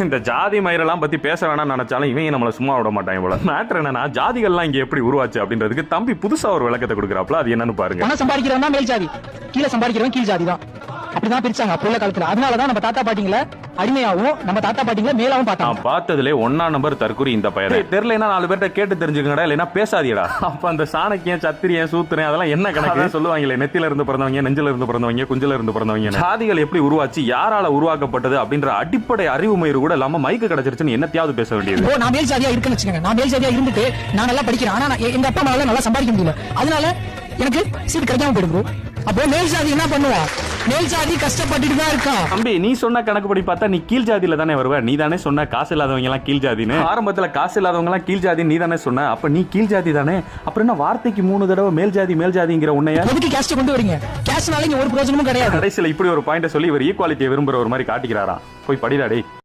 இந்த ஜாதி மயிரெல்லாம் பத்தி பேச வேணாம்னு நினைச்சாலும் இவங்க நம்மள சும்மா விட மாட்டாங்க போல. மேட்டர் என்னன்னா, ஜாதிகள்லாம் இங்க எப்படி உருவாச்சு அப்படின்றதுக்கு தம்பி புதுசா ஒரு விளக்கத்தை கொடுக்குறாப்ல. அது என்னன்னு பாருங்க. பணம் சம்பாதிக்கிறவன் தான் மேல் ஜாதி, கீழே சம்பாதிக்கிறவன் கீழ் ஜாதி தான். அப்படிதான் பிரிச்சாங்க அப்போ உள்ள காலத்துல. அதனாலதான் நம்ம தாத்தா பாட்டிங்கள அடிமையாவும் நம்ம தாத்தா பாட்டிங்கள மேலாவும் பார்த்தாங்க. பார்த்ததுல 1 நம்பர் தற்குறி இந்த பையன். தெரியலனா 4 பேர்ட்ட கேட்டு தெரிஞ்சுக்கங்கடா, இல்லனா பேசாதீடா. அப்ப அந்த சாணக்கியன், சத்திரியன், சூத்திரன் அதெல்லாம் என்ன கணக்கு சொல்லுவாங்களே, நெத்தில இருந்து பிறந்தவங்க, நெஞ்சில இருந்து பிறந்தவங்க, குஞ்சில இருந்து பிறந்தவங்க. ஜாதிகள் எப்படி உருவாச்சு, யாரால உருவாக்கப்பட்டது அப்படின்ற அடிப்படை அறிவு மயிறு கூட இல்லாம மைக்கு கிடைச்சிருச்சுன்னு என்னத்தையாவது பேச வேண்டியது. நான் மேல் ஜாதியா இருக்குன்னு வச்சுக்கோங்க. நான் மேல் ஜாதியா இருந்துட்டு நான் நல்லா படிக்கிறேன், ஆனா எங்க அப்பா அம்மாவால நல்லா சம்பாதிக்க முடியல, அதனால எனக்கு சீட் கிடைக்காம போயிடும். அப்போ மேல் ஜாதி என்ன பண்ணுவா? மேல் ஜாதி கஷ்டப்பட்டுட்டு தான் இருக்கா. தம்பி, நீ சொன்ன கணக்குப்படி பார்த்தா நீ கீழ் ஜாதியில தானே வருவ. நீ தானே சொன்ன காசு இல்லாதவங்க எல்லாம் கீழ் ஜாதின்னு. ஆரம்பத்துல காசு இல்லாதவங்க எல்லாம் கீழ் ஜாதி நீ தானே சொன்ன. அப்ப நீ கீழ் ஜாதி தானே. அப்புறம் என்ன வார்த்தைக்கு 3 தடவை மேல் ஜாதி மேல் ஜாதிங்கிற உன்னைய எதுக்கு கேஸ்ட் கொண்டு வரீங்க? கேஸ்ட்னால இங்க ஒரு பிரயோஜனமும் கிடையாது. கடைசியில இப்படி ஒரு பாயிண்ட சொல்லி இவர் ஈக்குவாலிட்டியை விரும்புற ஒரு மாதிரி காட்டிக்கிறாராம். போய் படிடா டேய்.